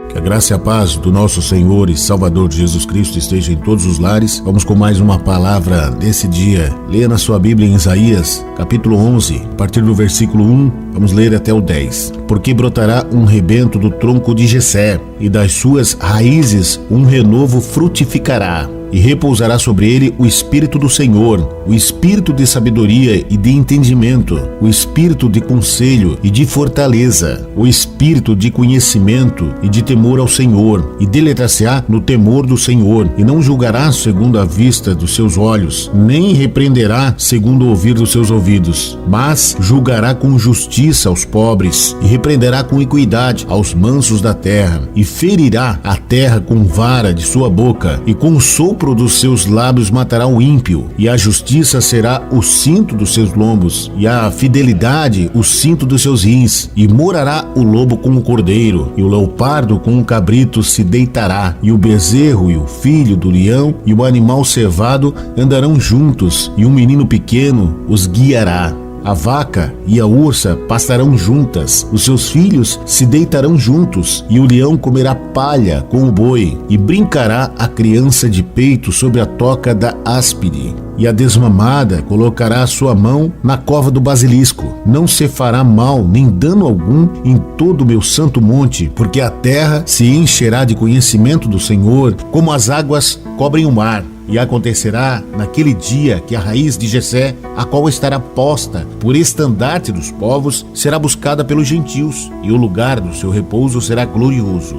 Que a graça e a paz do nosso Senhor e Salvador Jesus Cristo esteja em todos os lares. Vamos com mais uma palavra desse dia. Leia na sua Bíblia em Isaías, capítulo 11, a partir do versículo 1, vamos ler até o 10. Porque brotará um rebento do tronco de Jessé, e das suas raízes um renovo frutificará. E repousará sobre ele o Espírito do Senhor, o Espírito de sabedoria e de entendimento, o Espírito de conselho e de fortaleza, o Espírito de conhecimento e de temor ao Senhor, e deleitar-se-á no temor do Senhor, e não julgará segundo a vista dos seus olhos, nem repreenderá segundo o ouvir dos seus ouvidos, mas julgará com justiça aos pobres, e repreenderá com equidade aos mansos da terra, e ferirá a terra com vara de sua boca, e com o sopro dos seus lábios matará o ímpio, e a justiça será o cinto dos seus lombos, e a fidelidade o cinto dos seus rins, e morará o lobo com o cordeiro, e o leopardo com o cabrito se deitará, e o bezerro e o filho do leão e o animal cevado andarão juntos, e um menino pequeno os guiará. A vaca e a ursa pastarão juntas, os seus filhos se deitarão juntos, e o leão comerá palha com o boi, e brincará a criança de peito sobre a toca da áspide, e a desmamada colocará a sua mão na cova do basilisco. Não se fará mal nem dano algum em todo o meu santo monte, porque a terra se encherá de conhecimento do Senhor, como as águas cobrem o mar. E acontecerá naquele dia que a raiz de Jessé, a qual estará posta por estandarte dos povos, será buscada pelos gentios, e o lugar do seu repouso será glorioso.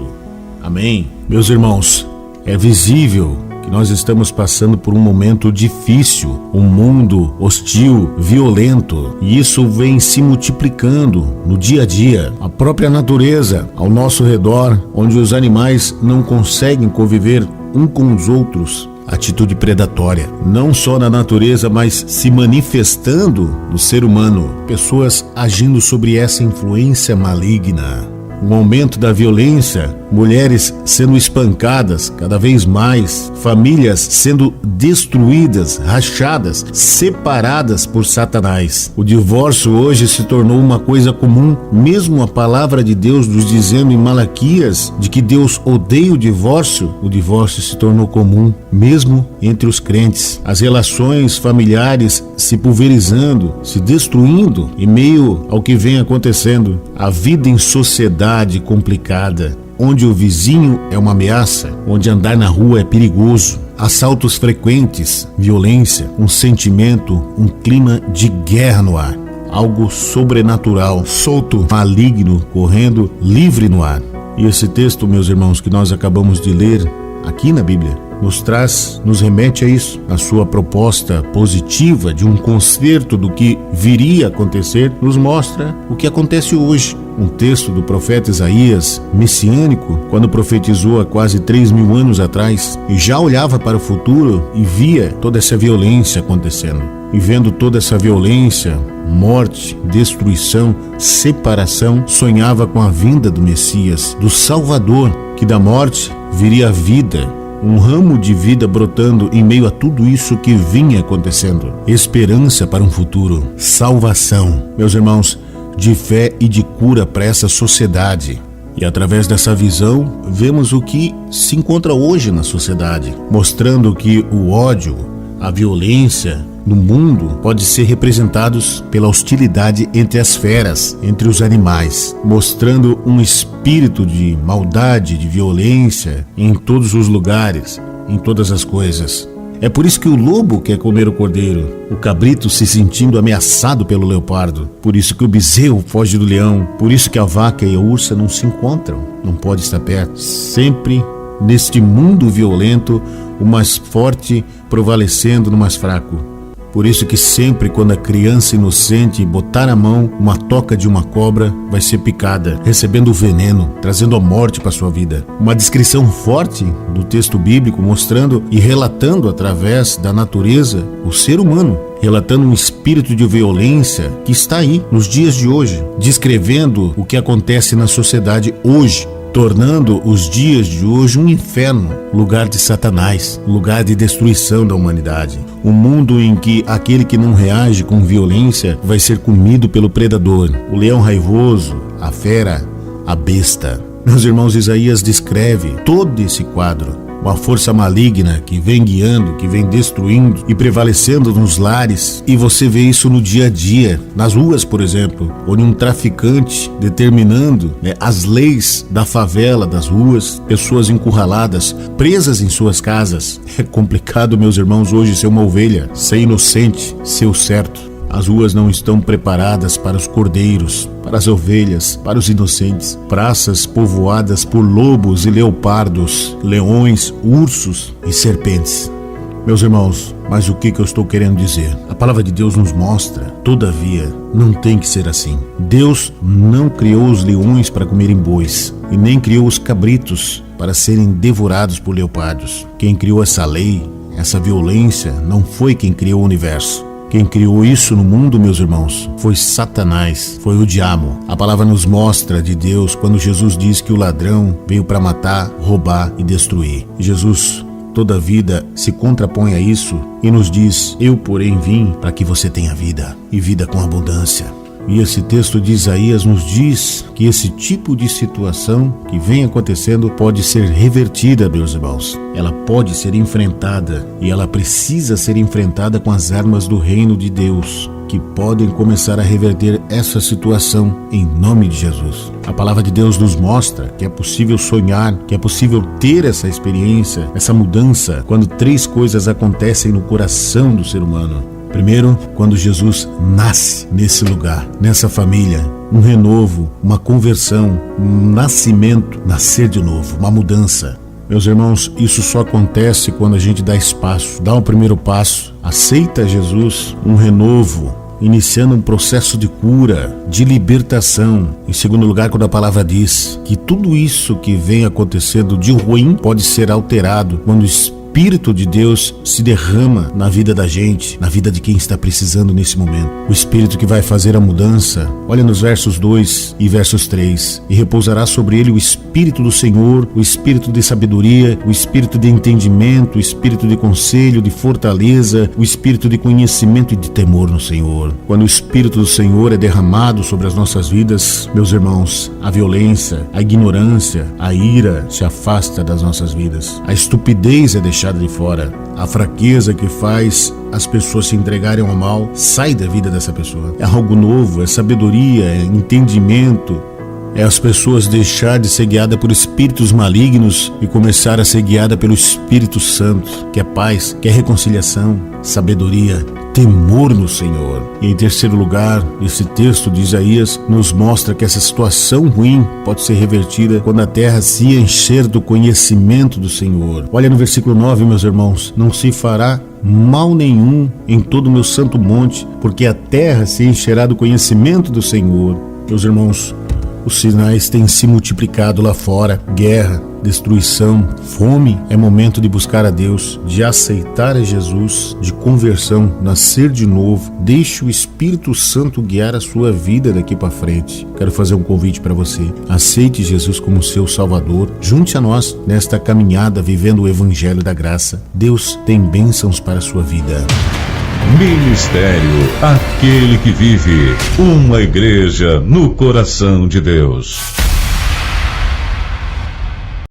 Amém. Meus irmãos, é visível que nós estamos passando por um momento difícil, um mundo hostil, violento, e isso vem se multiplicando no dia a dia. A própria natureza ao nosso redor, onde os animais não conseguem conviver um com os outros, atitude predatória, não só na natureza, mas se manifestando no ser humano, pessoas agindo sobre essa influência maligna. Um aumento da violência, mulheres sendo espancadas cada vez mais, famílias sendo destruídas, rachadas, separadas por Satanás. O divórcio hoje se tornou uma coisa comum, mesmo a palavra de Deus nos dizendo em Malaquias de que Deus odeia o divórcio se tornou comum, mesmo entre os crentes. As relações familiares se pulverizando, se destruindo em meio ao que vem acontecendo. A vida em sociedade complicada, onde o vizinho é uma ameaça, onde andar na rua é perigoso, assaltos frequentes, violência, um sentimento, um clima de guerra no ar, algo sobrenatural, solto, maligno, correndo livre no ar. E esse texto, meus irmãos, que nós acabamos de ler aqui na Bíblia, nos remete a isso, a sua proposta positiva de um conserto do que viria a acontecer, nos mostra o que acontece hoje. Um texto do profeta Isaías, messiânico, quando profetizou há quase 3.000 anos atrás, e já olhava para o futuro e via toda essa violência acontecendo. E vendo toda essa violência, morte, destruição, separação, sonhava com a vinda do Messias, do Salvador, que da morte viria a vida, um ramo de vida brotando em meio a tudo isso que vinha acontecendo. Esperança para um futuro, salvação, meus irmãos, de fé e de cura para essa sociedade. E através dessa visão, vemos o que se encontra hoje na sociedade, mostrando que o ódio, a violência no mundo pode ser representados pela hostilidade entre as feras, entre os animais, mostrando um espírito de maldade, de violência em todos os lugares, em todas as coisas. É por isso que o lobo quer comer o cordeiro, o cabrito se sentindo ameaçado pelo leopardo, por isso que o bezerro foge do leão, por isso que a vaca e a ursa não se encontram, não podem estar perto. Sempre neste mundo violento, o mais forte prevalecendo no mais fraco. Por isso que sempre quando a criança inocente botar a mão uma toca de uma cobra, vai ser picada, recebendo o veneno, trazendo a morte para sua vida. Uma descrição forte do texto bíblico mostrando e relatando através da natureza o ser humano, relatando um espírito de violência que está aí nos dias de hoje, descrevendo o que acontece na sociedade hoje, tornando os dias de hoje um inferno, lugar de Satanás, lugar de destruição da humanidade. Um mundo em que aquele que não reage com violência vai ser comido pelo predador, o leão raivoso, a fera, a besta. Meus irmãos, Isaías descreve todo esse quadro. Uma força maligna que vem guiando, que vem destruindo e prevalecendo nos lares. E você vê isso no dia a dia, nas ruas, por exemplo, onde um traficante determinando as leis da favela, das ruas, pessoas encurraladas, presas em suas casas. É complicado, meus irmãos, hoje ser uma ovelha, ser inocente, ser o certo. As ruas não estão preparadas para os cordeiros, para as ovelhas, para os inocentes. Praças povoadas por lobos e leopardos, leões, ursos e serpentes. Meus irmãos, mas o que eu estou querendo dizer? A palavra de Deus nos mostra, todavia, não tem que ser assim. Deus não criou os leões para comerem bois, e nem criou os cabritos para serem devorados por leopardos. Quem criou essa lei, essa violência, não foi quem criou o universo. Quem criou isso no mundo, meus irmãos, foi Satanás, foi o diabo. A palavra nos mostra de Deus quando Jesus diz que o ladrão veio para matar, roubar e destruir. Jesus, toda a vida, se contrapõe a isso e nos diz: eu, porém, vim para que você tenha vida, e vida com abundância. E esse texto de Isaías nos diz que esse tipo de situação que vem acontecendo pode ser revertida, meus irmãos. Ela pode ser enfrentada, e ela precisa ser enfrentada com as armas do reino de Deus, que podem começar a reverter essa situação em nome de Jesus. A palavra de Deus nos mostra que é possível sonhar, que é possível ter essa experiência, essa mudança, quando 3 coisas acontecem no coração do ser humano. Primeiro, quando Jesus nasce nesse lugar, nessa família, um renovo, uma conversão, um nascimento, nascer de novo, uma mudança. Meus irmãos, isso só acontece quando a gente dá espaço, dá o primeiro passo, aceita Jesus, um renovo, iniciando um processo de cura, de libertação. Em segundo lugar, quando a palavra diz que tudo isso que vem acontecendo de ruim pode ser alterado quando o Espírito de Deus se derrama na vida da gente, na vida de quem está precisando nesse momento. O Espírito que vai fazer a mudança. Olha nos versos 2 e versos 3. E repousará sobre ele o Espírito do Senhor, o Espírito de sabedoria, o Espírito de entendimento, o Espírito de conselho, de fortaleza, o Espírito de conhecimento e de temor no Senhor. Quando o Espírito do Senhor é derramado sobre as nossas vidas, meus irmãos, a violência, a ignorância, a ira se afasta das nossas vidas. A estupidez é deixada de fora. A fraqueza que faz as pessoas se entregarem ao mal sai da vida dessa pessoa. É algo novo, é sabedoria, é entendimento. É as pessoas deixar de ser guiadas por espíritos malignos e começar a ser guiada pelo Espírito Santo, que é paz, que é reconciliação, sabedoria, temor no Senhor. E em terceiro lugar, esse texto de Isaías nos mostra que essa situação ruim pode ser revertida quando a terra se encher do conhecimento do Senhor. Olha no versículo 9, meus irmãos: não se fará mal nenhum em todo o meu santo monte, porque a terra se encherá do conhecimento do Senhor. Meus irmãos, os sinais têm se multiplicado lá fora. Guerra, destruição, fome. É momento de buscar a Deus, de aceitar a Jesus, de conversão, nascer de novo. Deixe o Espírito Santo guiar a sua vida daqui para frente. Quero fazer um convite para você. Aceite Jesus como seu Salvador. Junte a nós nesta caminhada vivendo o Evangelho da Graça. Deus tem bênçãos para a sua vida. Ministério Aquele que Vive, uma igreja no coração de Deus.